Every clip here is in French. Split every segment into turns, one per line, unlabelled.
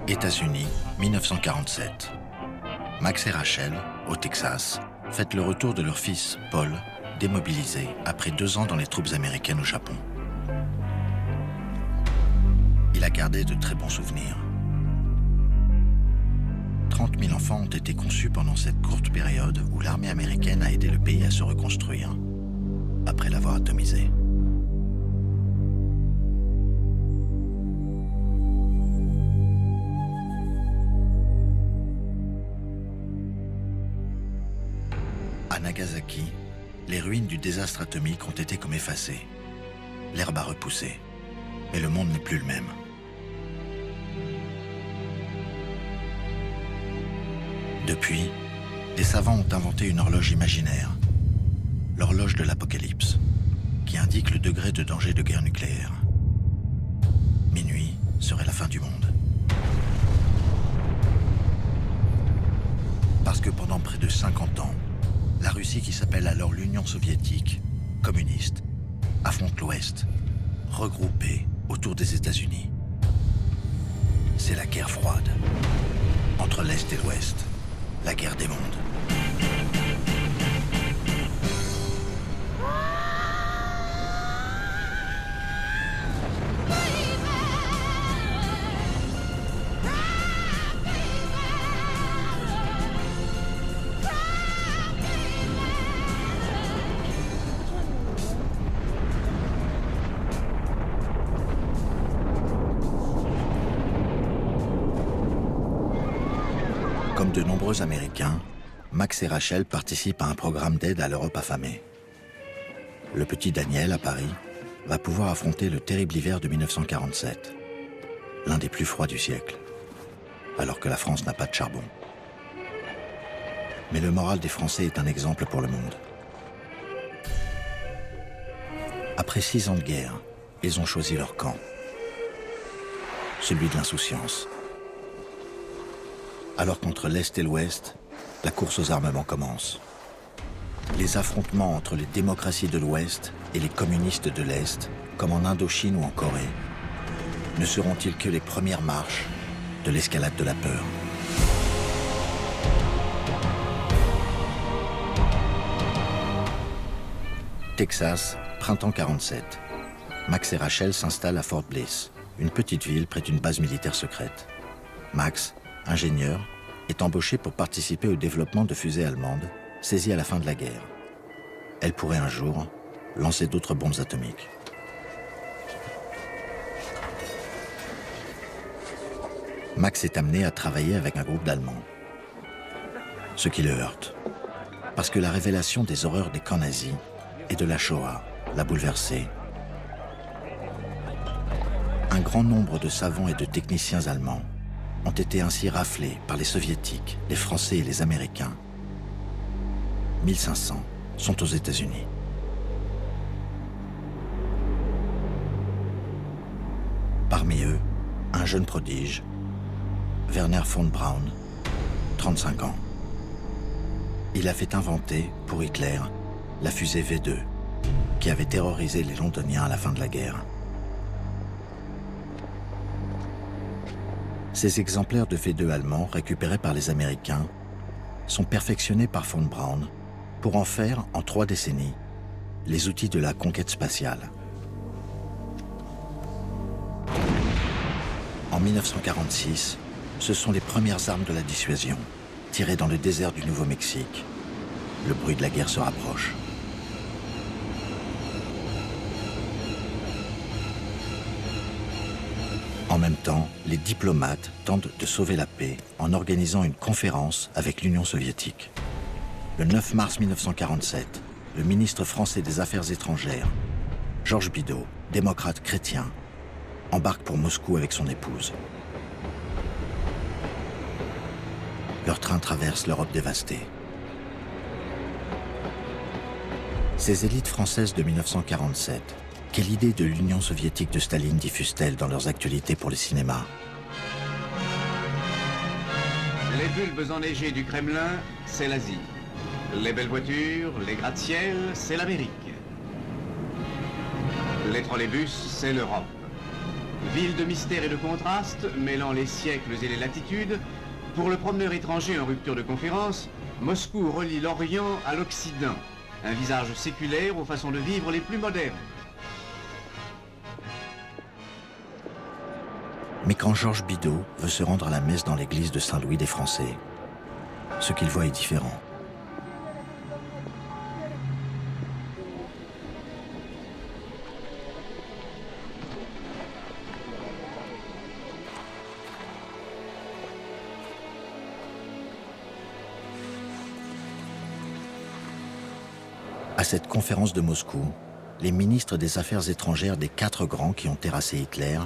États-Unis, 1947. Max et Rachel, au Texas, fêtent le retour de leur fils, Paul, démobilisé après 2 ans dans les troupes américaines au Japon. Il a gardé de très bons souvenirs. 30 000 enfants ont été conçus pendant cette courte période où l'armée américaine a aidé le pays à se reconstruire, après l'avoir atomisé. À Nagasaki, les ruines du désastre atomique ont été comme effacées. L'herbe a repoussé, mais le monde n'est plus le même. Depuis, les savants ont inventé une horloge imaginaire, l'horloge de l'apocalypse, qui indique le degré de danger de guerre nucléaire. Minuit serait la fin du monde. Parce que pendant près de 50 ans, la Russie, qui s'appelle alors l'Union soviétique, communiste, affronte l'Ouest, regroupée autour des États-Unis. C'est la guerre froide, entre l'Est et l'Ouest, la guerre des mondes. Comme de nombreux Américains, Max et Rachel participent à un programme d'aide à l'Europe affamée. Le petit Daniel, à Paris, va pouvoir affronter le terrible hiver de 1947, l'un des plus froids du siècle, alors que la France n'a pas de charbon. Mais le moral des Français est un exemple pour le monde. Après 6 ans de guerre, ils ont choisi leur camp, celui de l'insouciance. Alors qu'entre l'Est et l'Ouest, la course aux armements commence. Les affrontements entre les démocraties de l'Ouest et les communistes de l'Est, comme en Indochine ou en Corée, ne seront-ils que les premières marches de l'escalade de la peur? Texas, printemps 47. Max et Rachel s'installent à Fort Bliss, une petite ville près d'une base militaire secrète. Max, ingénieur, est embauché pour participer au développement de fusées allemandes saisies à la fin de la guerre. Elle pourrait un jour lancer d'autres bombes atomiques. Max est amené à travailler avec un groupe d'Allemands. Ce qui le heurte, parce que la révélation des horreurs des camps nazis et de la Shoah l'a bouleversé. Un grand nombre de savants et de techniciens allemands ont été ainsi raflés par les soviétiques, les Français et les Américains. 1500 sont aux États-Unis. Parmi eux, un jeune prodige, Wernher von Braun, 35 ans. Il a fait inventer, pour Hitler, la fusée V2, qui avait terrorisé les Londoniens à la fin de la guerre. Ces exemplaires de V2 allemands récupérés par les Américains sont perfectionnés par von Braun pour en faire, en 3 décennies, les outils de la conquête spatiale. En 1946, ce sont les premières armes de la dissuasion, tirées dans le désert du Nouveau-Mexique. Le bruit de la guerre se rapproche. En même temps, les diplomates tentent de sauver la paix en organisant une conférence avec l'Union soviétique. Le 9 mars 1947, le ministre français des Affaires étrangères, Georges Bidault, démocrate chrétien, embarque pour Moscou avec son épouse. Leur train traverse l'Europe dévastée. Ces élites françaises de 1947, quelle idée de l'Union soviétique de Staline diffusent-elles dans leurs actualités pour le cinéma?
Les bulbes enneigés du Kremlin, c'est l'Asie. Les belles voitures, les gratte-ciel, c'est l'Amérique. Les trolleybus, c'est l'Europe. Ville de mystère et de contraste, mêlant les siècles et les latitudes, pour le promeneur étranger en rupture de conférence, Moscou relie l'Orient à l'Occident. Un visage séculaire aux façons de vivre les plus modernes.
Mais quand Georges Bidault veut se rendre à la messe dans l'église de Saint-Louis des Français, ce qu'il voit est différent. À cette conférence de Moscou, les ministres des Affaires étrangères des 4 grands qui ont terrassé Hitler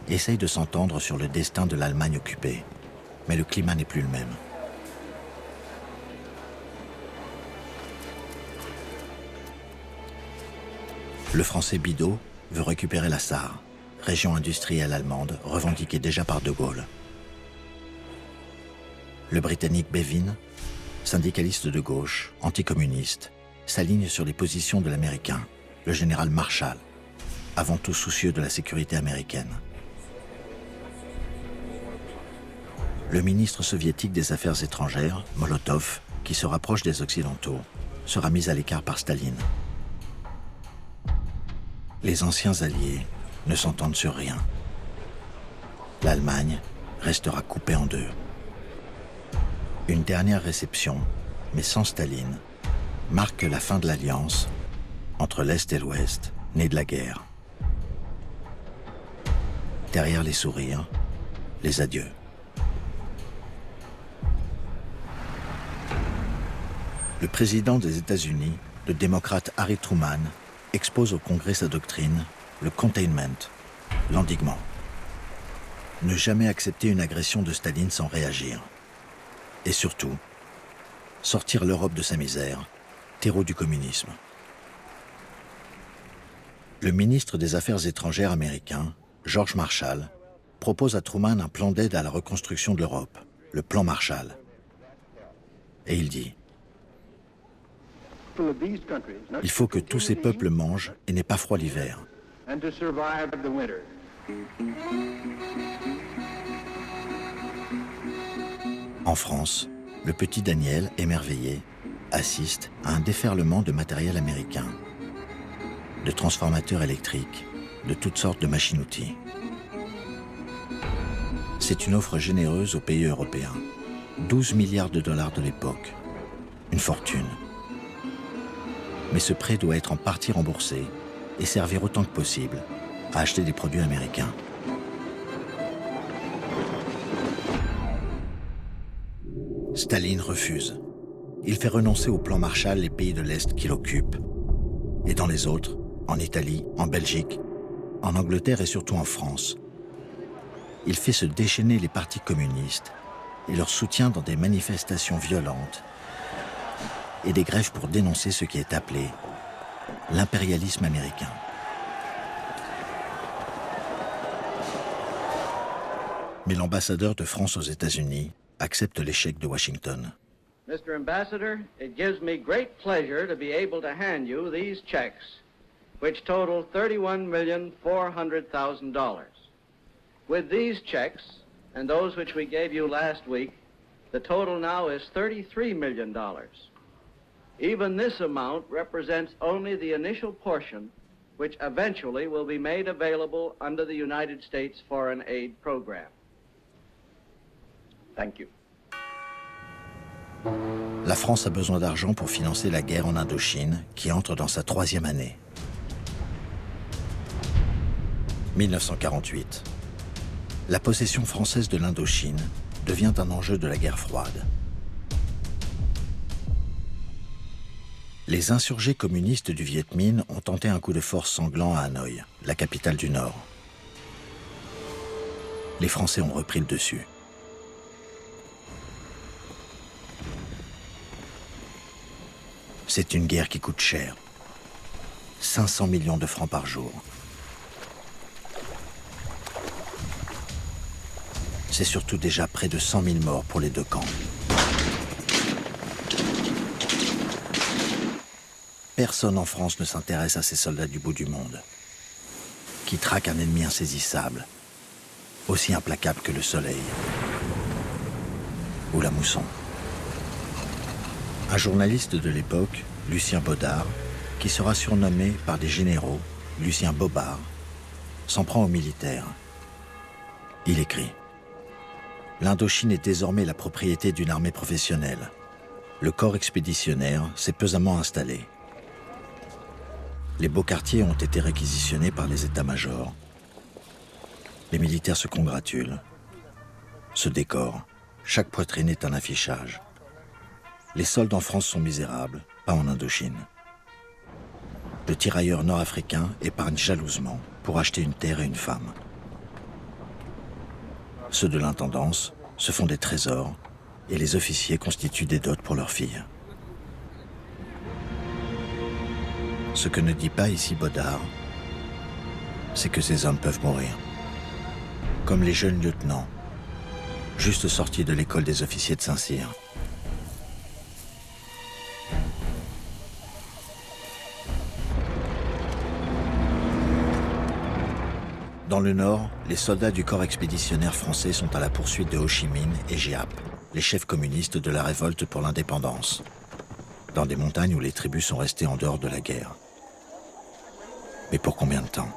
essayent de s'entendre sur le destin de l'Allemagne occupée. Mais le climat n'est plus le même. Le Français Bidault veut récupérer la Sarre, région industrielle allemande revendiquée déjà par De Gaulle. Le Britannique Bevin, syndicaliste de gauche, anticommuniste, s'aligne sur les positions de l'Américain, le général Marshall, avant tout soucieux de la sécurité américaine. Le ministre soviétique des Affaires étrangères, Molotov, qui se rapproche des Occidentaux, sera mis à l'écart par Staline. Les anciens alliés ne s'entendent sur rien. L'Allemagne restera coupée en deux. Une dernière réception, mais sans Staline, marque la fin de l'alliance entre l'Est et l'Ouest, née de la guerre. Derrière les sourires, les adieux. Le président des États-Unis, le démocrate Harry Truman, expose au Congrès sa doctrine, le containment, l'endiguement. Ne jamais accepter une agression de Staline sans réagir. Et surtout, sortir l'Europe de sa misère, terreau du communisme. Le ministre des Affaires étrangères américain, George Marshall, propose à Truman un plan d'aide à la reconstruction de l'Europe, le plan Marshall. Et il dit: il faut que tous ces peuples mangent et n'aient pas froid l'hiver. En France, le petit Daniel, émerveillé, assiste à un déferlement de matériel américain, de transformateurs électriques, de toutes sortes de machines-outils. C'est une offre généreuse aux pays européens. 12 milliards de dollars de l'époque. Une fortune. Mais ce prêt doit être en partie remboursé et servir autant que possible à acheter des produits américains. Staline refuse. Il fait renoncer au plan Marshall les pays de l'Est qu'il occupe. Et dans les autres, en Italie, en Belgique, en Angleterre et surtout en France, il fait se déchaîner les partis communistes et leur soutien dans des manifestations violentes et des grèves pour dénoncer ce qui est appelé l'impérialisme américain. Mais l'ambassadeur de France aux États-Unis accepte l'échec de Washington.
Mr. Ambassador, it gives me great pleasure to be able to hand you these checks, which total $31,400,000. With these checks, and those which we gave you last week, the total now is $33 million. Even this amount represents only the initial portion, which eventually will be made available under the United States Foreign Aid Program. Thank you.
La France a besoin d'argent pour financer la guerre en Indochine, qui entre dans sa 3e année. 1948. La possession française de l'Indochine devient un enjeu de la guerre froide. Les insurgés communistes du Viet Minh ont tenté un coup de force sanglant à Hanoï, la capitale du Nord. Les Français ont repris le dessus. C'est une guerre qui coûte cher. 500 millions de francs par jour. C'est surtout déjà près de 100 000 morts pour les deux camps. Personne en France ne s'intéresse à ces soldats du bout du monde, qui traquent un ennemi insaisissable aussi implacable que le soleil ou la mousson. Un journaliste de l'époque, Lucien Bodard, qui sera surnommé par des généraux Lucien Bobard, s'en prend aux militaires. Il écrit « L'Indochine est désormais la propriété d'une armée professionnelle. Le corps expéditionnaire s'est pesamment installé. Les beaux quartiers ont été réquisitionnés par les états-majors. Les militaires se congratulent, se décorent. Chaque poitrine est un affichage. Les soldes en France sont misérables, pas en Indochine. Le tirailleur nord-africain épargne jalousement pour acheter une terre et une femme. Ceux de l'intendance se font des trésors et les officiers constituent des dots pour leurs filles. Ce que ne dit pas ici Bodard, c'est que ces hommes peuvent mourir. Comme les jeunes lieutenants, juste sortis de l'école des officiers de Saint-Cyr. Dans le nord, les soldats du corps expéditionnaire français sont à la poursuite de Ho Chi Minh et Giap, les chefs communistes de la révolte pour l'indépendance, dans des montagnes où les tribus sont restées en dehors de la guerre. Mais pour combien de temps ?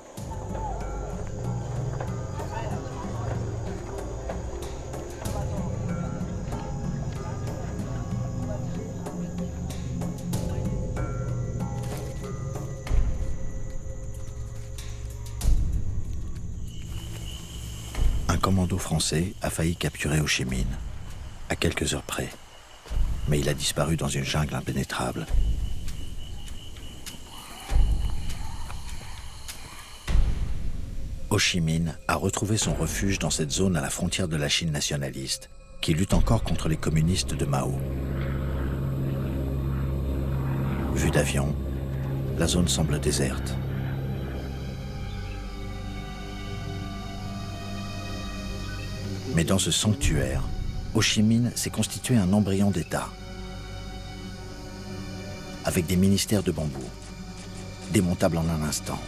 Un commando français a failli capturer Ho Chi Minh, à quelques heures près, mais il a disparu dans une jungle impénétrable. Ho Chi Minh a retrouvé son refuge dans cette zone à la frontière de la Chine nationaliste, qui lutte encore contre les communistes de Mao. Vue d'avion, la zone semble déserte. Mais dans ce sanctuaire, Ho Chi Minh s'est constitué un embryon d'État, avec des ministères de bambou, démontables en un instant.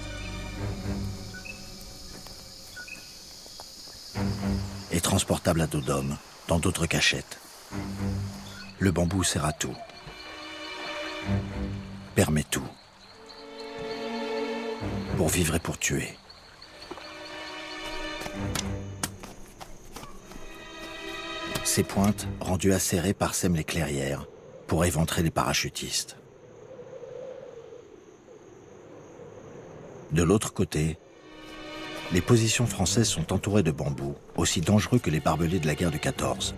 Et transportables à dos d'homme dans d'autres cachettes. Le bambou sert à tout, permet tout, pour vivre et pour tuer. Ces pointes, rendues acérées, parsèment les clairières pour éventrer les parachutistes. De l'autre côté, les positions françaises sont entourées de bambous, aussi dangereux que les barbelés de la guerre de 14.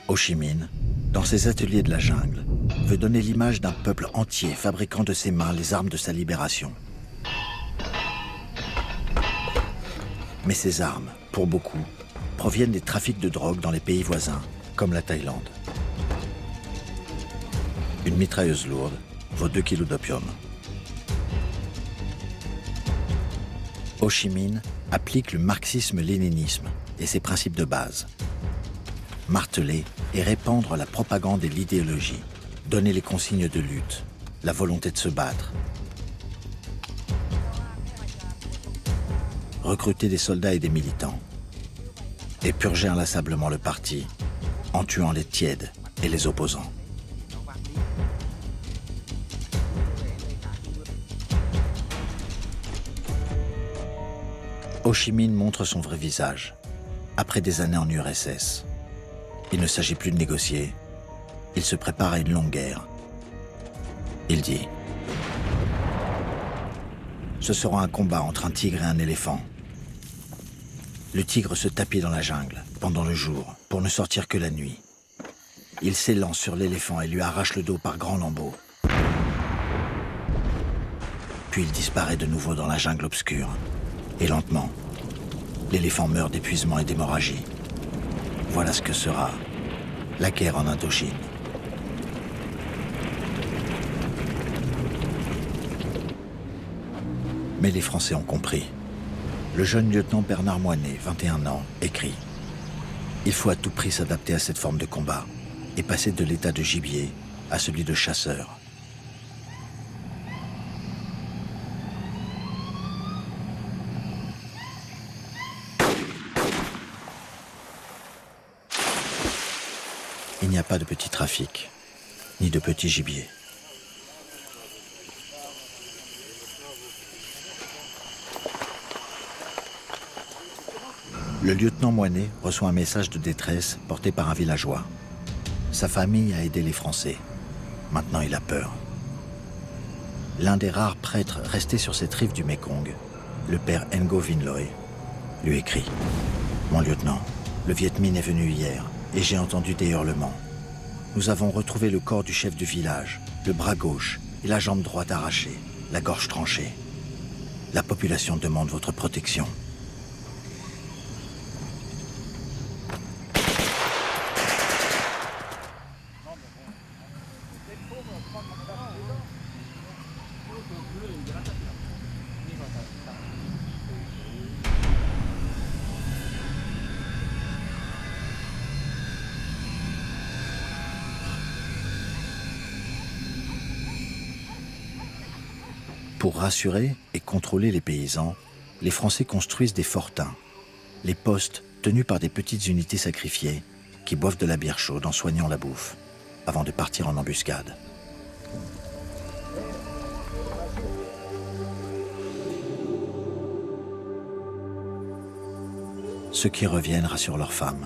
Ho Chi Minh, dans ses ateliers de la jungle, veut donner l'image d'un peuple entier fabriquant de ses mains les armes de sa libération. Mais ces armes, pour beaucoup, proviennent des trafics de drogue dans les pays voisins, comme la Thaïlande. Une mitrailleuse lourde vaut 2 kilos d'opium. Ho Chi Minh applique le marxisme-léninisme et ses principes de base. Marteler et répandre la propagande et l'idéologie, donner les consignes de lutte, la volonté de se battre. Recruter des soldats et des militants. Et purger inlassablement le parti, en tuant les tièdes et les opposants. Ho Chi Minh montre son vrai visage, après des années en URSS. Il ne s'agit plus de négocier, il se prépare à une longue guerre. Il dit « Ce sera un combat entre un tigre et un éléphant. Le tigre se tapit dans la jungle, pendant le jour, pour ne sortir que la nuit. Il s'élance sur l'éléphant et lui arrache le dos par grands lambeaux. Puis il disparaît de nouveau dans la jungle obscure. Et lentement, l'éléphant meurt d'épuisement et d'hémorragie. Voilà ce que sera la guerre en Indochine. » Mais les Français ont compris. Le jeune lieutenant Bernard Moinet, 21 ans, écrit « Il faut à tout prix s'adapter à cette forme de combat. et passer de l'état de gibier à celui de chasseur. Il n'y a pas de petit trafic, ni de petit gibier. Le lieutenant Moinet reçoit un message de détresse porté par un villageois. Sa famille a aidé les Français. Maintenant, il a peur. L'un des rares prêtres restés sur cette rive du Mékong, le père Ngo Vinh Loy, lui écrit « Mon lieutenant, le Viet Minh est venu hier et j'ai entendu des hurlements. Nous avons retrouvé le corps du chef du village, le bras gauche et la jambe droite arrachée, la gorge tranchée. La population demande votre protection. » Pour rassurer et contrôler les paysans, les Français construisent des fortins, les postes tenus par des petites unités sacrifiées qui boivent de la bière chaude en soignant la bouffe, avant de partir en embuscade. Ceux qui reviennent rassurent leurs femmes,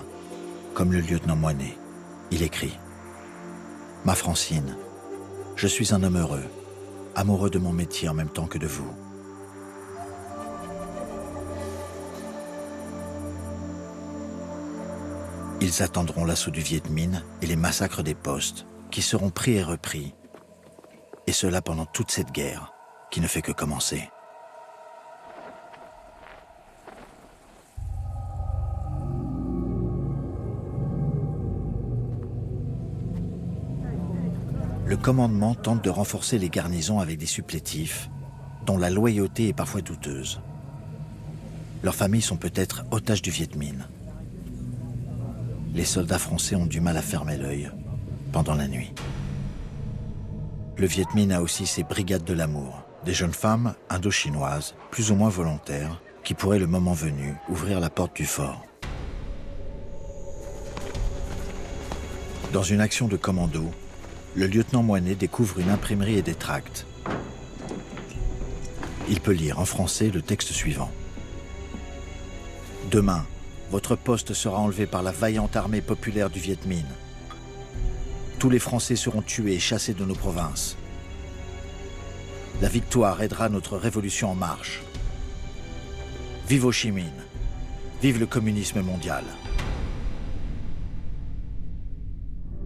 comme le lieutenant Moinet. Il écrit « Ma Francine, je suis un homme heureux, amoureux de mon métier en même temps que de vous. Ils attendront l'assaut du Viet Minh et les massacres des postes, qui seront pris et repris, et cela pendant toute cette guerre, qui ne fait que commencer. » Le commandement tente de renforcer les garnisons avec des supplétifs, dont la loyauté est parfois douteuse. Leurs familles sont peut-être otages du Viet Minh. Les soldats français ont du mal à fermer l'œil pendant la nuit. Le Viet Minh a aussi ses brigades de l'amour, des jeunes femmes indo-chinoises, plus ou moins volontaires, qui pourraient le moment venu ouvrir la porte du fort. Dans une action de commando, le lieutenant Moinet découvre une imprimerie et des tracts. Il peut lire en français le texte suivant. « Demain, votre poste sera enlevé par la vaillante armée populaire du Viet Minh. Tous les Français seront tués et chassés de nos provinces. La victoire aidera notre révolution en marche. Vive Ho Chi Minh, vive le communisme mondial. »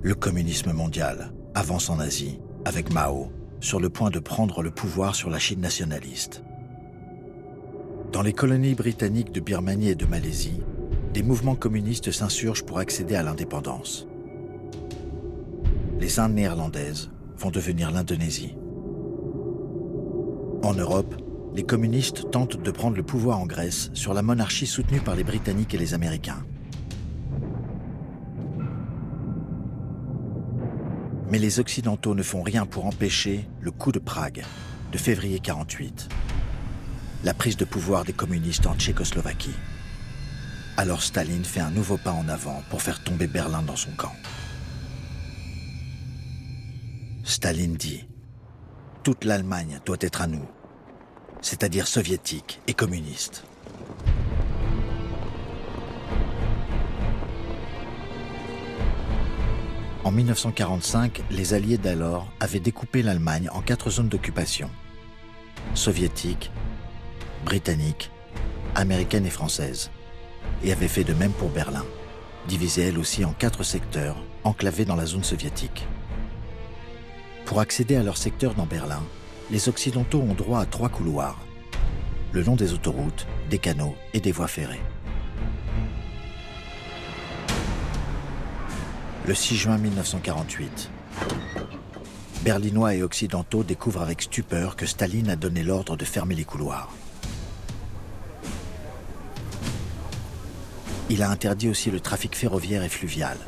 Le communisme mondial avance en Asie, avec Mao, sur le point de prendre le pouvoir sur la Chine nationaliste. Dans les colonies britanniques de Birmanie et de Malaisie, des mouvements communistes s'insurgent pour accéder à l'indépendance. Les Indes néerlandaises vont devenir l'Indonésie. En Europe, les communistes tentent de prendre le pouvoir en Grèce sur la monarchie soutenue par les Britanniques et les Américains. Mais les Occidentaux ne font rien pour empêcher le coup de Prague de février 1948, la prise de pouvoir des communistes en Tchécoslovaquie. Alors Staline fait un nouveau pas en avant pour faire tomber Berlin dans son camp. Staline dit « Toute l'Allemagne doit être à nous, c'est-à-dire soviétique et communiste. » En 1945, les Alliés d'alors avaient découpé l'Allemagne en 4 zones d'occupation. Soviétique, britannique, américaine et française. Et avaient fait de même pour Berlin, divisée elle aussi en 4 secteurs, enclavés dans la zone soviétique. Pour accéder à leur secteur dans Berlin, les Occidentaux ont droit à 3 couloirs, le long des autoroutes, des canaux et des voies ferrées. Le 6 juin 1948, Berlinois et Occidentaux découvrent avec stupeur que Staline a donné l'ordre de fermer les couloirs. Il a interdit aussi le trafic ferroviaire et fluvial.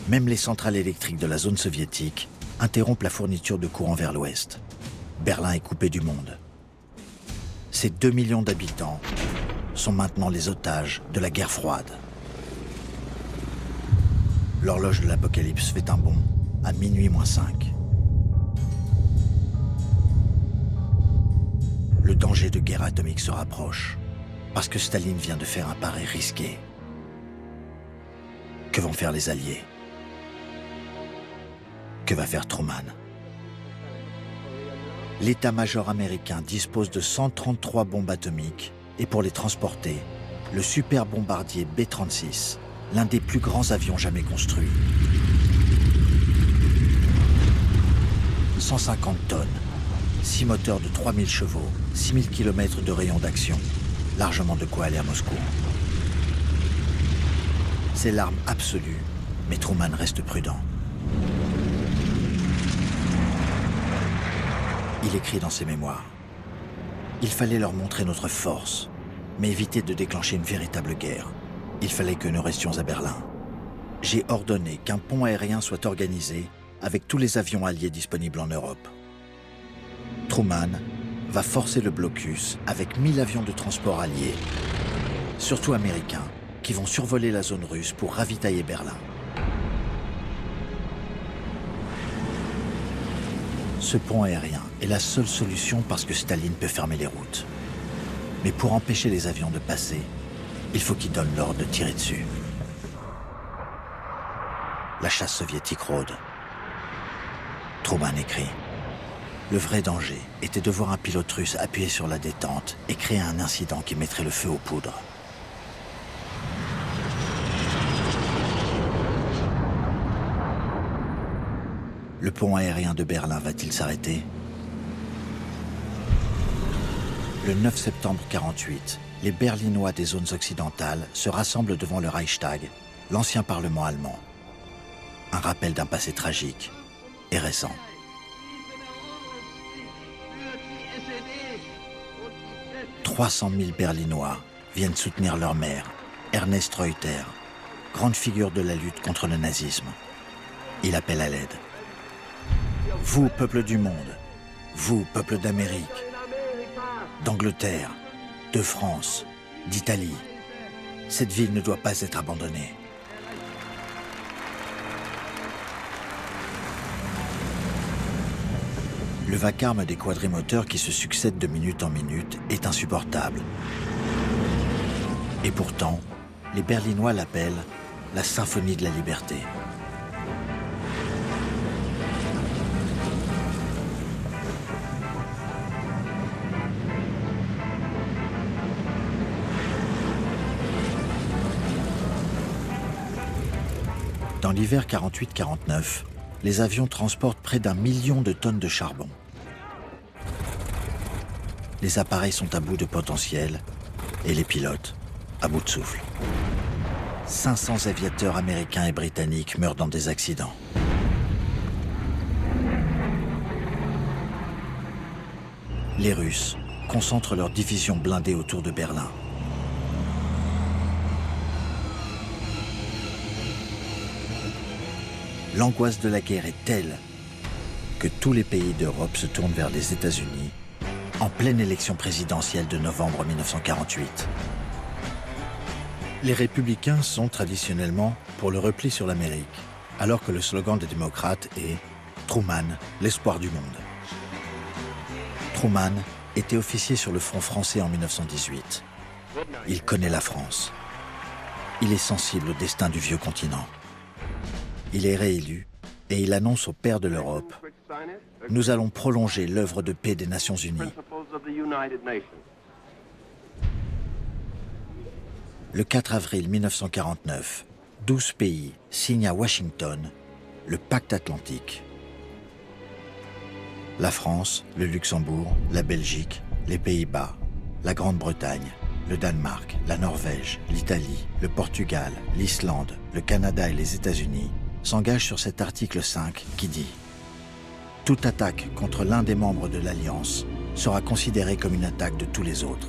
Même les centrales électriques de la zone soviétique interrompent la fourniture de courant vers l'ouest. Berlin est coupé du monde. Ces 2 millions d'habitants sont maintenant les otages de la guerre froide. L'horloge de l'apocalypse fait un bond à minuit moins 5. Le danger de guerre atomique se rapproche parce que Staline vient de faire un pari risqué. Que vont faire les Alliés? Que va faire Truman? L'état-major américain dispose de 133 bombes atomiques et pour les transporter, le super bombardier B-36, l'un des plus grands avions jamais construits. 150 tonnes, 6 moteurs de 3000 chevaux, 6000 km de rayon d'action, largement de quoi aller à Moscou. C'est l'arme absolue, mais Truman reste prudent. Il écrit dans ses mémoires. Il fallait leur montrer notre force, mais éviter de déclencher une véritable guerre. Il fallait que nous restions à Berlin. J'ai ordonné qu'un pont aérien soit organisé avec tous les avions alliés disponibles en Europe. Truman va forcer le blocus avec 1000 avions de transport alliés, surtout américains, qui vont survoler la zone russe pour ravitailler Berlin. Ce pont aérien est la seule solution parce que Staline peut fermer les routes. Mais pour empêcher les avions de passer, il faut qu'il donne l'ordre de tirer dessus. La chasse soviétique rôde. Truman écrit. Le vrai danger était de voir un pilote russe appuyer sur la détente et créer un incident qui mettrait le feu aux poudres. Le pont aérien de Berlin va-t-il s'arrêter? Le 9 septembre 1948, les Berlinois des zones occidentales se rassemblent devant le Reichstag, l'ancien parlement allemand. Un rappel d'un passé tragique et récent. « 300 000 Berlinois viennent soutenir leur maire, Ernest Reuter, grande figure de la lutte contre le nazisme. Il appelle à l'aide. Vous, peuple du monde, vous, peuple d'Amérique, d'Angleterre, de France, d'Italie, cette ville ne doit pas être abandonnée. » Le vacarme des quadrimoteurs qui se succèdent de minute en minute est insupportable. Et pourtant, les Berlinois l'appellent la symphonie de la liberté. Dans l'hiver 48-49, les avions transportent près d'1 million de tonnes de charbon. Les appareils sont à bout de potentiel et les pilotes à bout de souffle. 500 aviateurs américains et britanniques meurent dans des accidents. Les Russes concentrent leurs divisions blindées autour de Berlin. L'angoisse de la guerre est telle que tous les pays d'Europe se tournent vers les États-Unis en pleine élection présidentielle de novembre 1948. Les républicains sont traditionnellement pour le repli sur l'Amérique, alors que le slogan des démocrates est « Truman, l'espoir du monde ». Truman était officier sur le front français en 1918. Il connaît la France. Il est sensible au destin du vieux continent. Il est réélu et il annonce au père de l'Europe « Nous allons prolonger l'œuvre de paix des Nations Unies ». Le 4 avril 1949, 12 pays signent à Washington le pacte atlantique. La France, le Luxembourg, la Belgique, les Pays-Bas, la Grande-Bretagne, le Danemark, la Norvège, l'Italie, le Portugal, l'Islande, le Canada et les États-Unis s'engagent sur cet article 5 qui dit « Toute attaque contre l'un des membres de l'Alliance sera considérée comme une attaque de tous les autres. »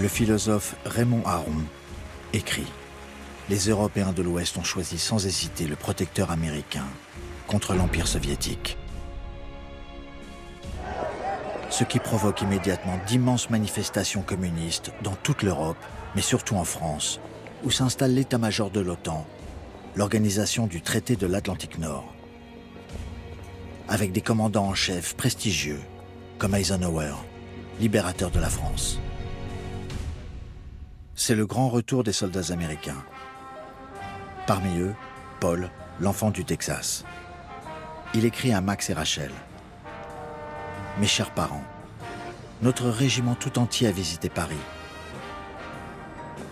Le philosophe Raymond Aron écrit « Les Européens de l'Ouest ont choisi sans hésiter le protecteur américain contre l'Empire soviétique. » Ce qui provoque immédiatement d'immenses manifestations communistes dans toute l'Europe, mais surtout en France, où s'installe l'état-major de l'OTAN, l'organisation du traité de l'Atlantique Nord, avec des commandants en chef prestigieux comme Eisenhower, libérateur de la France. C'est le grand retour des soldats américains. Parmi eux, Paul, l'enfant du Texas. Il écrit à Max et Rachel. « Mes chers parents, notre régiment tout entier a visité Paris.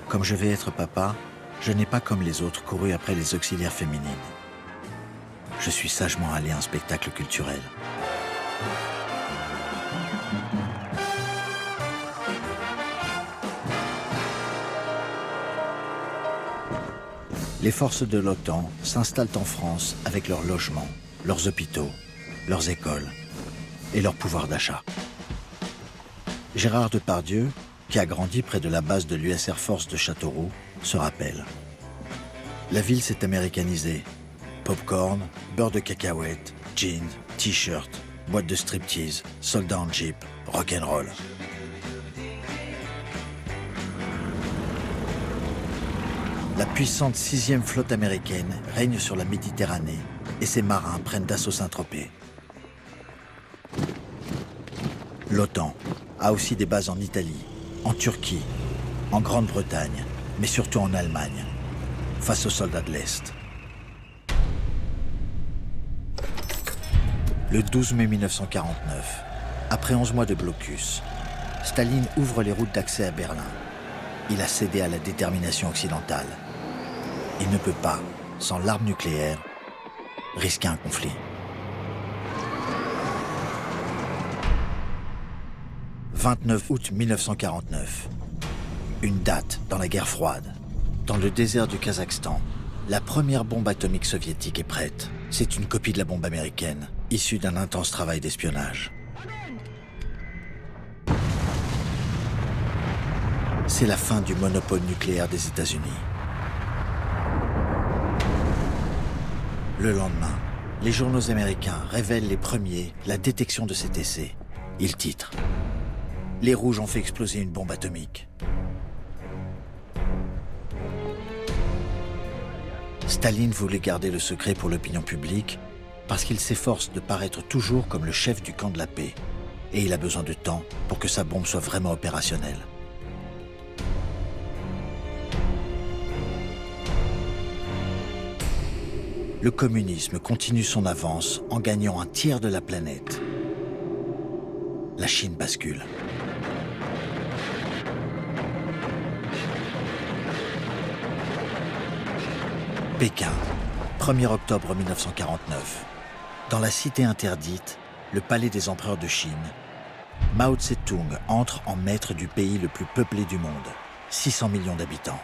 Comme je vais être papa, je n'ai pas comme les autres couru après les auxiliaires féminines. Je suis sagement allé à un spectacle culturel. Les forces de l'OTAN s'installent en France avec leurs logements, leurs hôpitaux, leurs écoles et leur pouvoir d'achat. Gérard Depardieu, qui a grandi près de la base de l'US Air Force de Châteauroux, se rappelle. La ville s'est américanisée. Popcorn, beurre de cacahuètes, jeans, t-shirts, boîte de striptease, soldats en jeep, rock'n'roll. La puissante 6e flotte américaine règne sur la Méditerranée et ses marins prennent d'assaut Saint-Tropez. L'OTAN a aussi des bases en Italie, en Turquie, en Grande-Bretagne, mais surtout en Allemagne, face aux soldats de l'Est. Le 12 mai 1949, après 11 mois de blocus, Staline ouvre les routes d'accès à Berlin. Il a cédé à la détermination occidentale. Il ne peut pas, sans l'arme nucléaire, risquer un conflit. 29 août 1949. Une date dans la guerre froide. Dans le désert du Kazakhstan, la première bombe atomique soviétique est prête. C'est une copie de la bombe américaine, issue d'un intense travail d'espionnage. C'est la fin du monopole nucléaire des États-Unis. Le lendemain, les journaux américains révèlent les premiers la détection de cet essai. Ils titrent « Les Rouges ont fait exploser une bombe atomique ». Staline voulait garder le secret pour l'opinion publique parce qu'il s'efforce de paraître toujours comme le chef du camp de la paix et il a besoin de temps pour que sa bombe soit vraiment opérationnelle. Le communisme continue son avance en gagnant un tiers de la planète. La Chine bascule. Pékin, 1er octobre 1949. Dans la cité interdite, le palais des empereurs de Chine, Mao Tse-tung entre en maître du pays le plus peuplé du monde, 600 millions d'habitants.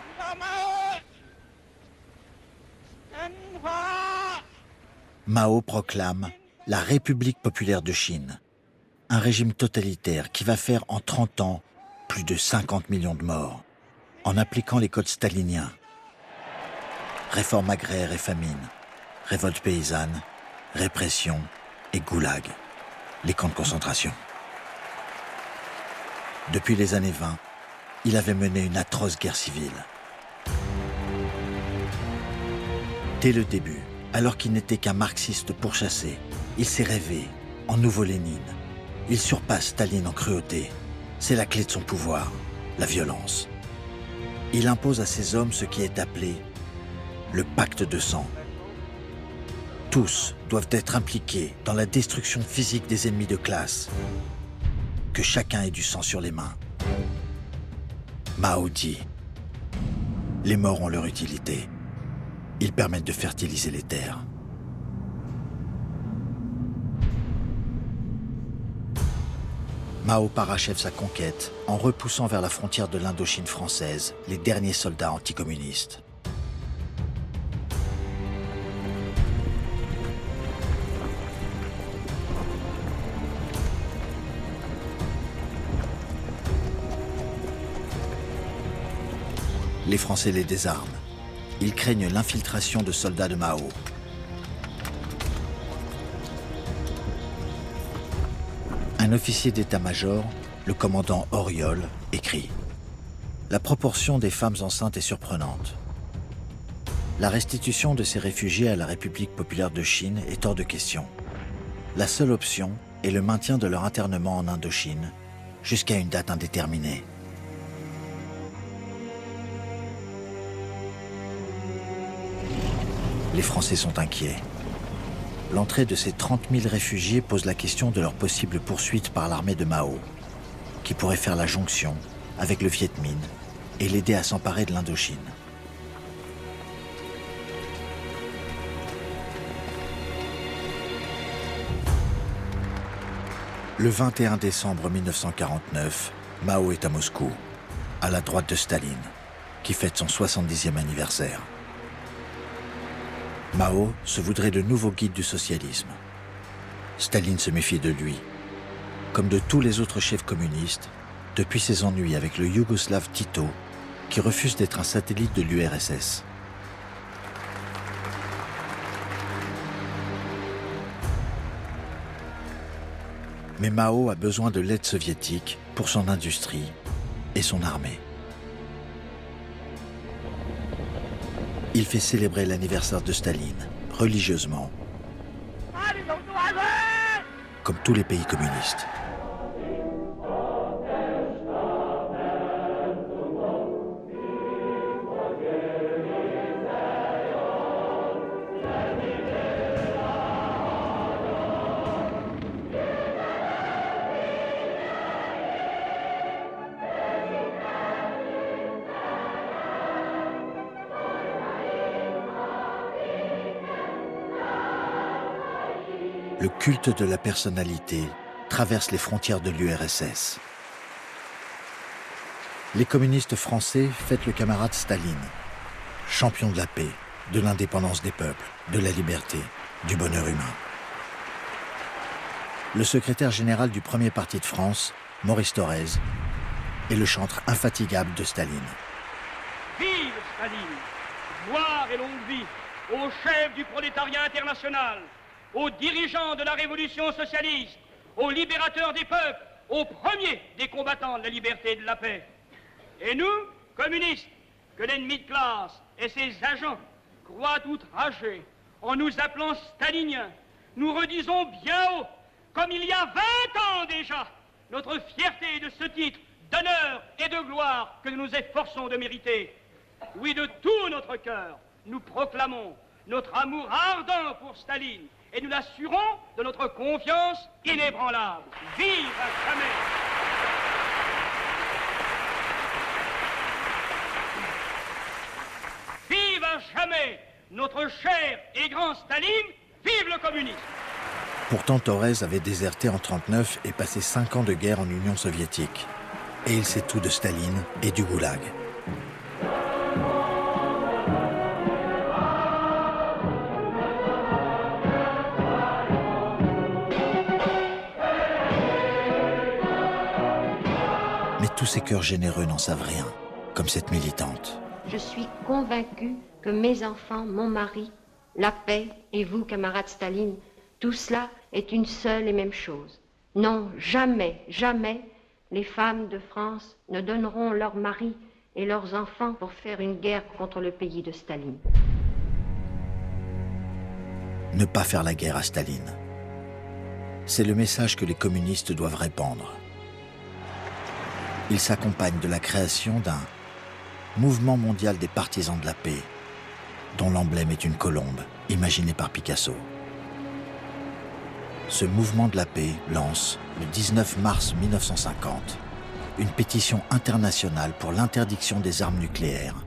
Mao proclame la République populaire de Chine, un régime totalitaire qui va faire en 30 ans plus de 50 millions de morts, en appliquant les codes staliniens. Réforme agraire et famine, révolte paysanne, répression et goulag, les camps de concentration. Depuis les années 20, il avait mené une atroce guerre civile. Dès le début, alors qu'il n'était qu'un marxiste pourchassé, il s'est rêvé en nouveau Lénine. Il surpasse Staline en cruauté. C'est la clé de son pouvoir, la violence. Il impose à ses hommes ce qui est appelé le pacte de sang. Tous doivent être impliqués dans la destruction physique des ennemis de classe. Que chacun ait du sang sur les mains. Mao dit, les morts ont leur utilité. Ils permettent de fertiliser les terres. Mao parachève sa conquête en repoussant vers la frontière de l'Indochine française les derniers soldats anticommunistes. Les Français les désarment. Ils craignent l'infiltration de soldats de Mao. Un officier d'état-major, le commandant Auriol, écrit « La proportion des femmes enceintes est surprenante. La restitution de ces réfugiés à la République populaire de Chine est hors de question. La seule option est le maintien de leur internement en Indochine jusqu'à une date indéterminée. » Les Français sont inquiets. L'entrée de ces 30 000 réfugiés pose la question de leur possible poursuite par l'armée de Mao, qui pourrait faire la jonction avec le Viet Minh et l'aider à s'emparer de l'Indochine. Le 21 décembre 1949, Mao est à Moscou, à la droite de Staline, qui fête son 70e anniversaire. Mao se voudrait le nouveau guide du socialisme. Staline se méfiait de lui. Comme de tous les autres chefs communistes, depuis ses ennuis avec le Yougoslave Tito, qui refuse d'être un satellite de l'URSS. Mais Mao a besoin de l'aide soviétique pour son industrie et son armée. Il fait célébrer l'anniversaire de Staline, religieusement, comme tous les pays communistes. Le culte de la personnalité traverse les frontières de l'URSS. Les communistes français fêtent le camarade Staline, champion de la paix, de l'indépendance des peuples, de la liberté, du bonheur humain. Le secrétaire général du premier parti de France, Maurice Thorez, est le chantre infatigable de Staline.
Vive Staline! Gloire et longue vie au chef du prolétariat international, aux dirigeants de la révolution socialiste, aux libérateurs des peuples, aux premiers des combattants de la liberté et de la paix. Et nous, communistes, que l'ennemi de classe et ses agents croient outragés en nous appelant staliniens, nous redisons bien haut, comme il y a 20 ans déjà, notre fierté de ce titre d'honneur et de gloire que nous nous efforçons de mériter. Oui, de tout notre cœur, nous proclamons notre amour ardent pour Staline, et nous l'assurons de notre confiance inébranlable. Vive à jamais! Vive à jamais notre cher et grand Staline! Vive le communisme!
Pourtant, Thorez avait déserté en 1939 et passé 5 ans de guerre en Union soviétique. Et il sait tout de Staline et du goulag. Mais tous ces cœurs généreux n'en savent rien, comme cette militante.
Je suis convaincue que mes enfants, mon mari, la paix et vous, camarade Staline, tout cela est une seule et même chose. Non, jamais, jamais, les femmes de France ne donneront leurs maris et leurs enfants pour faire une guerre contre le pays de Staline.
Ne pas faire la guerre à Staline. C'est le message que les communistes doivent répandre. Il s'accompagne de la création d'un mouvement mondial des partisans de la paix, dont l'emblème est une colombe, imaginée par Picasso. Ce mouvement de la paix lance, le 19 mars 1950, une pétition internationale pour l'interdiction des armes nucléaires,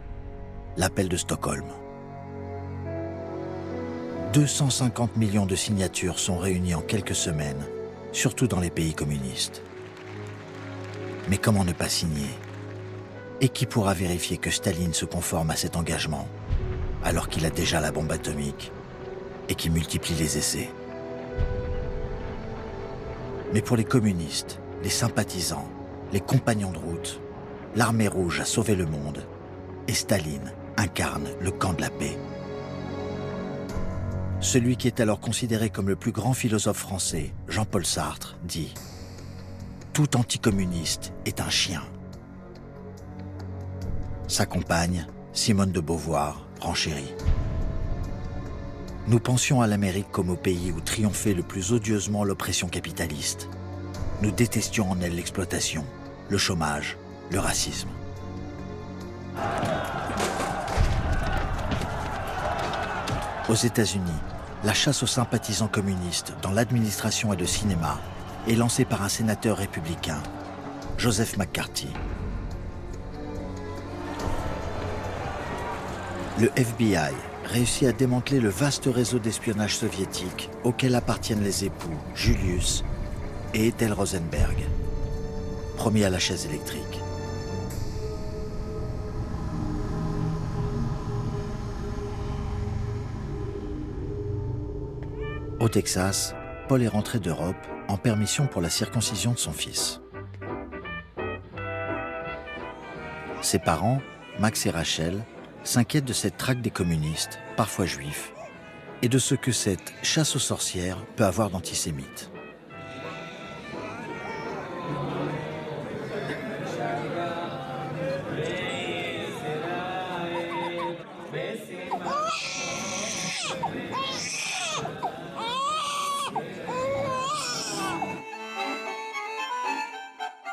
l'appel de Stockholm. 250 millions de signatures sont réunies en quelques semaines, surtout dans les pays communistes. Mais comment ne pas signer? Et qui pourra vérifier que Staline se conforme à cet engagement, alors qu'il a déjà la bombe atomique et qu'il multiplie les essais? Mais pour les communistes, les sympathisants, les compagnons de route, l'armée rouge a sauvé le monde, et Staline incarnent le camp de la paix. Celui qui est alors considéré comme le plus grand philosophe français, Jean-Paul Sartre, dit « Tout anticommuniste est un chien ». Sa compagne, Simone de Beauvoir, renchérit. Nous pensions à l'Amérique comme au pays où triomphait le plus odieusement l'oppression capitaliste. Nous détestions en elle l'exploitation, le chômage, le racisme. Aux États-Unis, la chasse aux sympathisants communistes dans l'administration et le cinéma est lancée par un sénateur républicain, Joseph McCarthy. Le FBI réussit à démanteler le vaste réseau d'espionnage soviétique auquel appartiennent les époux Julius et Ethel Rosenberg, promis à la chaise électrique. Au Texas, Paul est rentré d'Europe en permission pour la circoncision de son fils. Ses parents, Max et Rachel, s'inquiètent de cette traque des communistes, parfois juifs, et de ce que cette chasse aux sorcières peut avoir d'antisémite.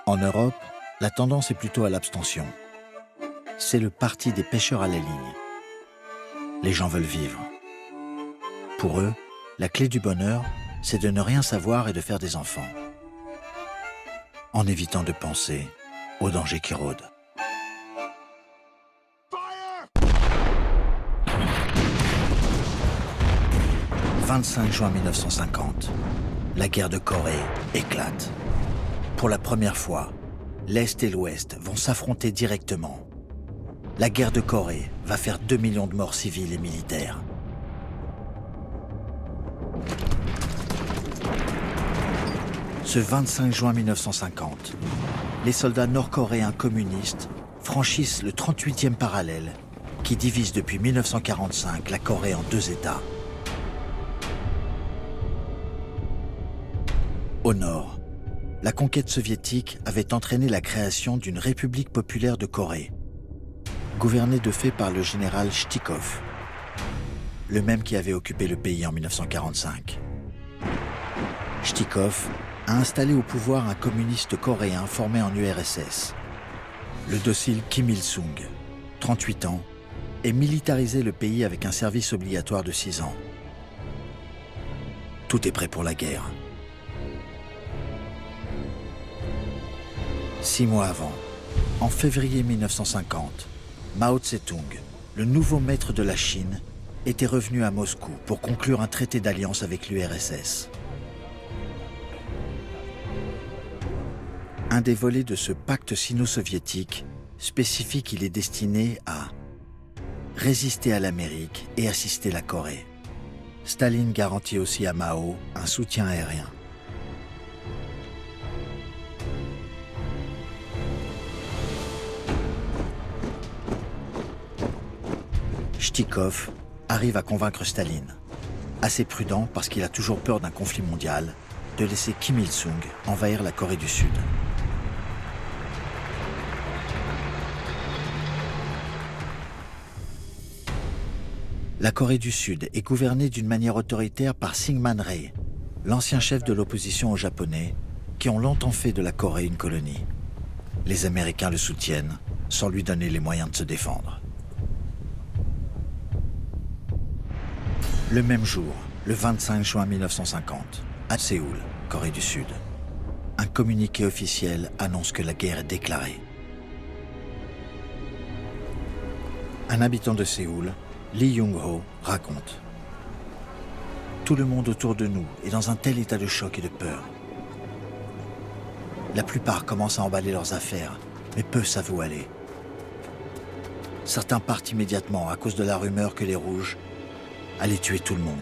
En Europe, la tendance est plutôt à l'abstention. C'est le parti des pêcheurs à la ligne. Les gens veulent vivre. Pour eux, la clé du bonheur, c'est de ne rien savoir et de faire des enfants, en évitant de penser aux dangers qui rôdent. « 25 juin 1950, la guerre de Corée éclate. Pour la première fois, l'Est et l'Ouest vont s'affronter directement. La guerre de Corée va faire 2 millions de morts civiles et militaires. Ce 25 juin 1950, les soldats nord-coréens communistes franchissent le 38e parallèle qui divise depuis 1945 la Corée en 2 États. Au nord, la conquête soviétique avait entraîné la création d'une République populaire de Corée, gouvernée de fait par le général Chtikov, le même qui avait occupé le pays en 1945. Chtikov a installé au pouvoir un communiste coréen formé en URSS, le docile Kim Il-sung, 38 ans, et militarisé le pays avec un service obligatoire de 6 ans. Tout est prêt pour la guerre. 6 mois avant, en février 1950, Mao Tse-tung, le nouveau maître de la Chine, était revenu à Moscou pour conclure un traité d'alliance avec l'URSS. Un des volets de ce pacte sino-soviétique spécifie qu'il est destiné à résister à l'Amérique et assister la Corée. Staline garantit aussi à Mao un soutien aérien. Chtikov arrive à convaincre Staline, assez prudent parce qu'il a toujours peur d'un conflit mondial, de laisser Kim Il-sung envahir la Corée du Sud. La Corée du Sud est gouvernée d'une manière autoritaire par Syngman Rhee, l'ancien chef de l'opposition aux Japonais, qui ont longtemps fait de la Corée une colonie. Les Américains le soutiennent, sans lui donner les moyens de se défendre. Le même jour, le 25 juin 1950, à Séoul, Corée du Sud, un communiqué officiel annonce que la guerre est déclarée. Un habitant de Séoul, Lee Young-ho, raconte « Tout le monde autour de nous est dans un tel état de choc et de peur. La plupart commencent à emballer leurs affaires, mais peu savent où aller. Certains partent immédiatement à cause de la rumeur que les Rouges allaient tuer tout le monde. »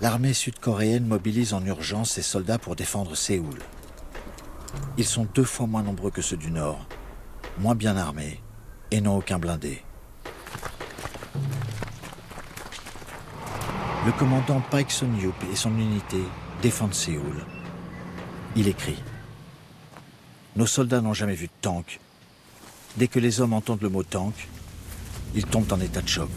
L'armée sud-coréenne mobilise en urgence ses soldats pour défendre Séoul. Ils sont 2 fois moins nombreux que ceux du Nord, moins bien armés et n'ont aucun blindé. Le commandant Paik Sun-yup et son unité défendent Séoul. Il écrit « Nos soldats n'ont jamais vu de tank. Dès que les hommes entendent le mot tank, ils tombent en état de choc. »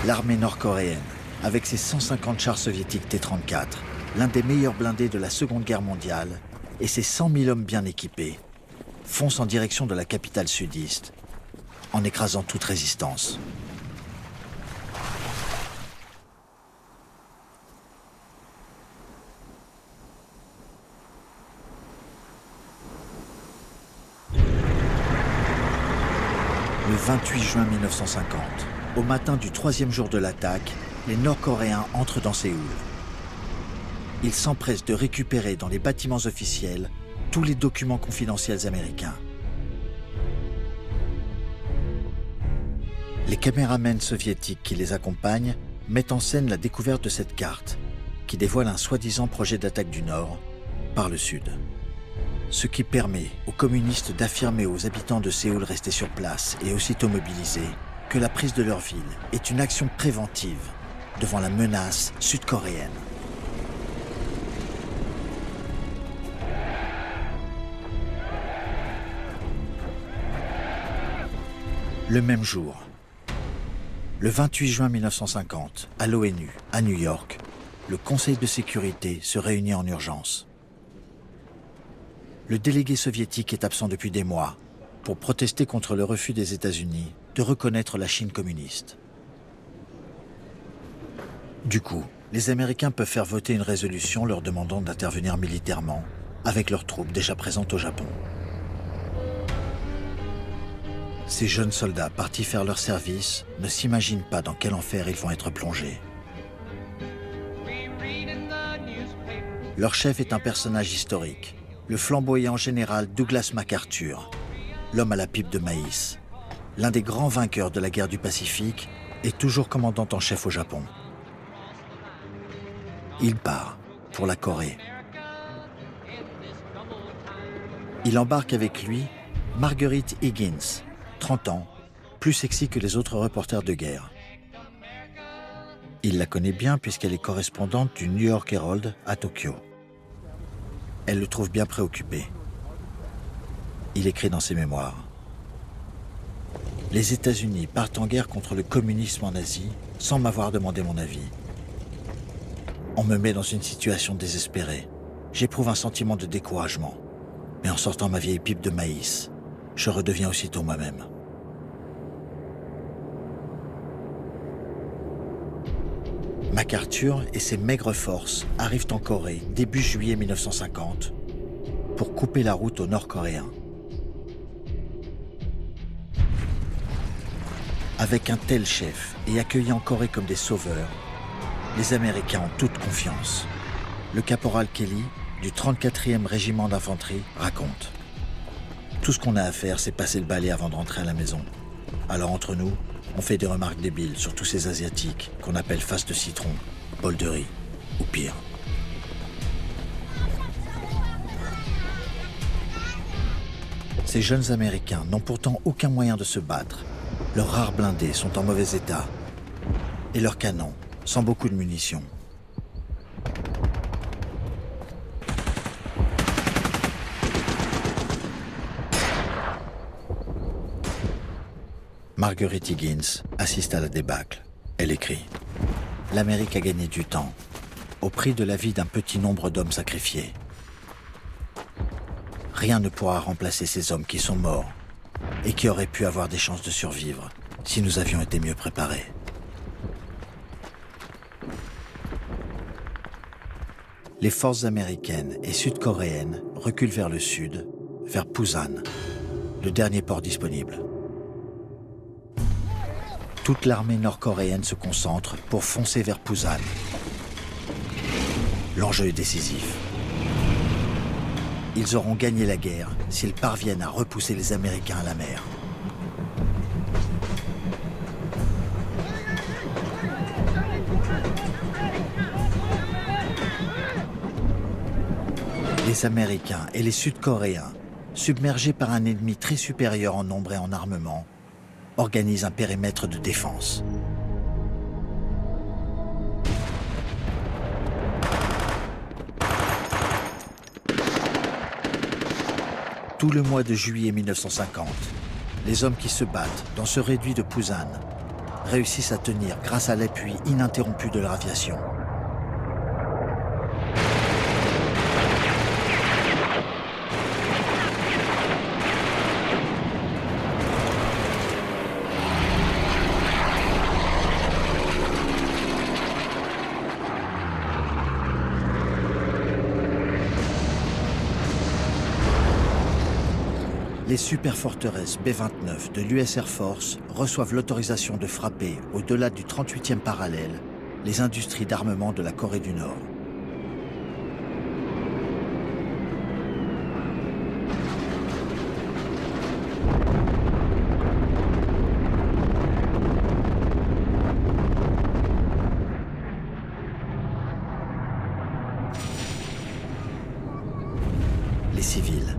L'armée nord-coréenne, avec ses 150 chars soviétiques T-34, l'un des meilleurs blindés de la Seconde Guerre mondiale, et ses 100 000 hommes bien équipés, fonce en direction de la capitale sudiste, en écrasant toute résistance. Le 28 juin 1950, au matin du 3e jour de l'attaque, les Nord-Coréens entrent dans Séoul. Ils s'empressent de récupérer dans les bâtiments officiels tous les documents confidentiels américains. Les caméramens soviétiques qui les accompagnent mettent en scène la découverte de cette carte, qui dévoile un soi-disant projet d'attaque du Nord par le Sud. Ce qui permet aux communistes d'affirmer aux habitants de Séoul restés sur place et aussitôt mobilisés que la prise de leur ville est une action préventive devant la menace sud-coréenne. Le même jour, le 28 juin 1950, à l'ONU, à New York, le Conseil de sécurité se réunit en urgence. Le délégué soviétique est absent depuis des mois pour protester contre le refus des États-Unis de reconnaître la Chine communiste. Du coup, les Américains peuvent faire voter une résolution leur demandant d'intervenir militairement avec leurs troupes déjà présentes au Japon. Ces jeunes soldats partis faire leur service ne s'imaginent pas dans quel enfer ils vont être plongés. Leur chef est un personnage historique, le flamboyant général Douglas MacArthur, l'homme à la pipe de maïs, l'un des grands vainqueurs de la guerre du Pacifique et toujours commandant en chef au Japon. Il part pour la Corée. Il embarque avec lui Marguerite Higgins, 30 ans, plus sexy que les autres reporters de guerre. Il la connaît bien puisqu'elle est correspondante du New York Herald à Tokyo. Elle le trouve bien préoccupé. Il écrit dans ses mémoires « Les États-Unis partent en guerre contre le communisme en Asie sans m'avoir demandé mon avis. On me met dans une situation désespérée. J'éprouve un sentiment de découragement. Mais en sortant ma vieille pipe de maïs, je redeviens aussitôt moi-même. » MacArthur et ses maigres forces arrivent en Corée début juillet 1950 pour couper la route aux Nord-Coréens. Avec un tel chef et accueillis en Corée comme des sauveurs, les Américains ont toute confiance. Le caporal Kelly, du 34e régiment d'infanterie, raconte « Tout ce qu'on a à faire, c'est passer le balai avant de rentrer à la maison. Alors entre nous, on fait des remarques débiles sur tous ces Asiatiques qu'on appelle face de citron, bol de riz ou pire. » Ces jeunes Américains n'ont pourtant aucun moyen de se battre. Leurs rares blindés sont en mauvais état et leurs canons sans beaucoup de munitions. Marguerite Higgins assiste à la débâcle. Elle écrit « L'Amérique a gagné du temps, au prix de la vie d'un petit nombre d'hommes sacrifiés. Rien ne pourra remplacer ces hommes qui sont morts et qui auraient pu avoir des chances de survivre si nous avions été mieux préparés. » Les forces américaines et sud-coréennes reculent vers le sud, vers Pusan, le dernier port disponible. Toute l'armée nord-coréenne se concentre pour foncer vers Pusan. L'enjeu est décisif. Ils auront gagné la guerre s'ils parviennent à repousser les Américains à la mer. Les Américains et les Sud-Coréens, submergés par un ennemi très supérieur en nombre et en armement, organisent un périmètre de défense. Tout le mois de juillet 1950, les hommes qui se battent dans ce réduit de Pusan réussissent à tenir grâce à l'appui ininterrompu de leur aviation. Les superforteresses B-29 de l'US Air Force reçoivent l'autorisation de frapper, au-delà du 38e parallèle, les industries d'armement de la Corée du Nord. Les civils,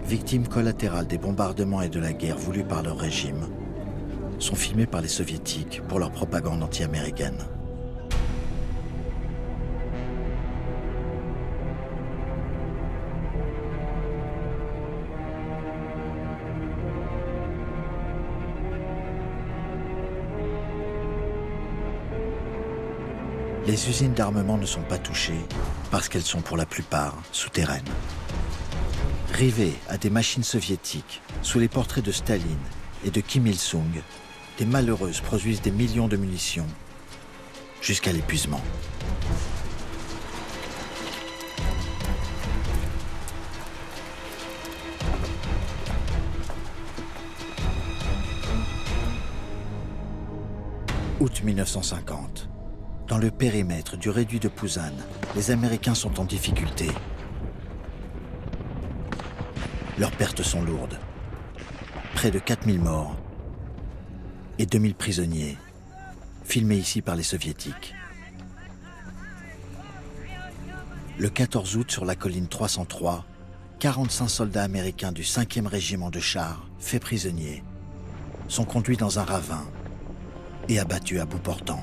victimes collatérales des bombardements et de la guerre voulus par leur régime, sont filmés par les soviétiques pour leur propagande anti-américaine. Les usines d'armement ne sont pas touchées parce qu'elles sont pour la plupart souterraines. Rivées à des machines soviétiques, sous les portraits de Staline et de Kim Il-sung, des malheureuses produisent des millions de munitions, jusqu'à l'épuisement. Août 1950. Dans le périmètre du réduit de Pusan, les Américains sont en difficulté. Leurs pertes sont lourdes. Près de 4000 morts et 2000 prisonniers, filmés ici par les Soviétiques. Le 14 août, sur la colline 303, 45 soldats américains du 5e régiment de chars, faits prisonniers, sont conduits dans un ravin et abattus à bout portant.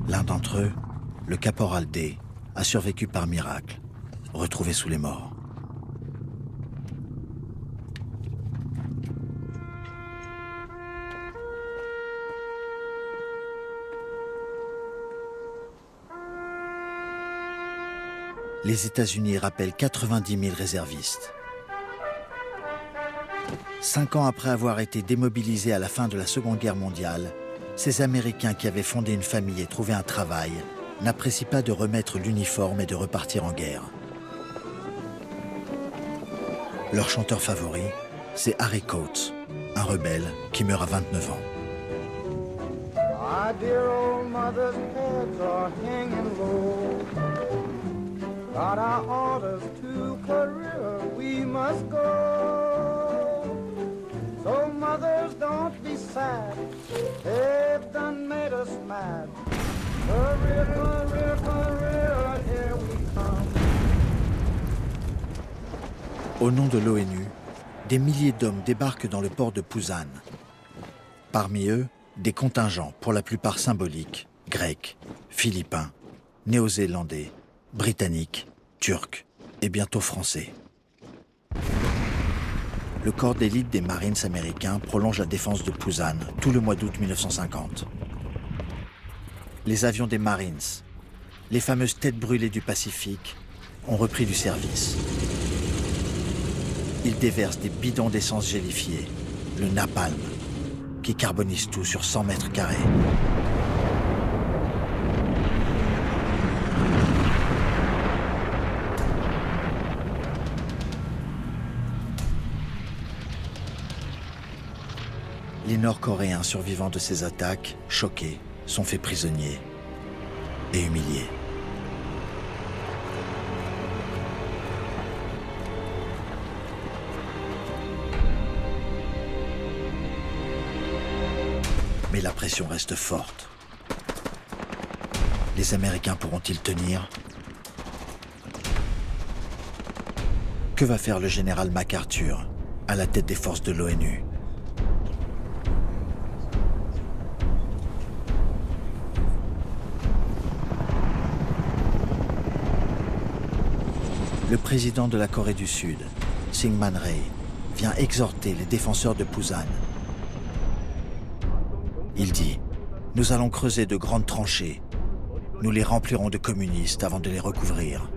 L'un d'entre eux, le caporal D, a survécu par miracle, retrouvé sous les morts. Les États-Unis rappellent 90 000 réservistes. 5 ans après avoir été démobilisés à la fin de la Seconde Guerre mondiale, ces Américains qui avaient fondé une famille et trouvé un travail n'apprécient pas de remettre l'uniforme et de repartir en guerre. Leur chanteur favori, c'est Harry Coates, un rebelle qui meurt à 29 ans.
Our dear old mother's heads are hanging low. Got our orders to Korea, we must go. So mothers, don't be sad, they've done made us mad. Korea, Korea, Korea, here we come.
Au nom de l'ONU, des milliers d'hommes débarquent dans le port de Pusan. Parmi eux, des contingents, pour la plupart symboliques, grecs, philippins, néo-zélandais, britanniques, turcs et bientôt français. Le corps d'élite des Marines américains prolonge la défense de Pusan tout le mois d'août 1950. Les avions des Marines, les fameuses têtes brûlées du Pacifique, ont repris du service. Ils déversent des bidons d'essence gélifiée, le napalm, qui carbonise tout sur 100 mètres carrés. Les Nord-Coréens survivants de ces attaques, choqués, sont faits prisonniers et humiliés. Mais la pression reste forte. Les Américains pourront-ils tenir? Que va faire le général MacArthur, à la tête des forces de l'ONU? Le président de la Corée du Sud, Syngman Rhee, vient exhorter les défenseurs de Pusan. Il dit: « Nous allons creuser de grandes tranchées. Nous les remplirons de communistes avant de les recouvrir. »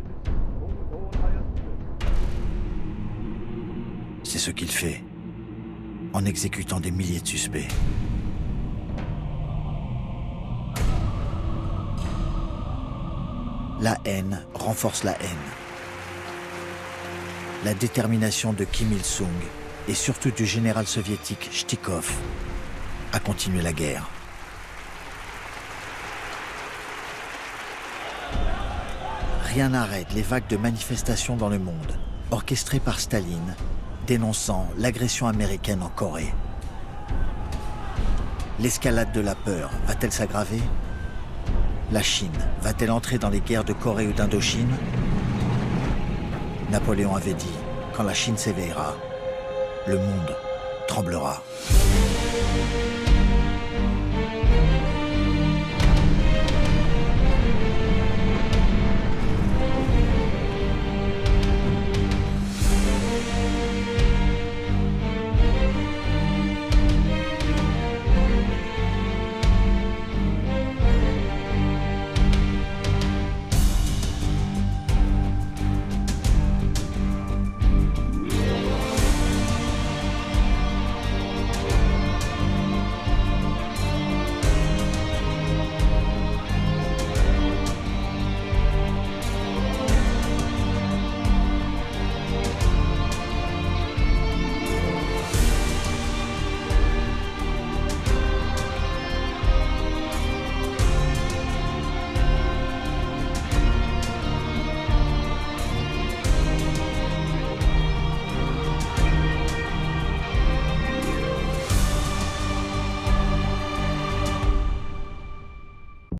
C'est ce qu'il fait, en exécutant des milliers de suspects. La haine renforce la haine. La détermination de Kim Il-sung et surtout du général soviétique Chtikov à continuer la guerre. Rien n'arrête les vagues de manifestations dans le monde, orchestrées par Staline, dénonçant l'agression américaine en Corée. L'escalade de la peur va-t-elle s'aggraver? La Chine va-t-elle entrer dans les guerres de Corée ou d'Indochine? Napoléon avait dit: quand la Chine s'éveillera, le monde tremblera.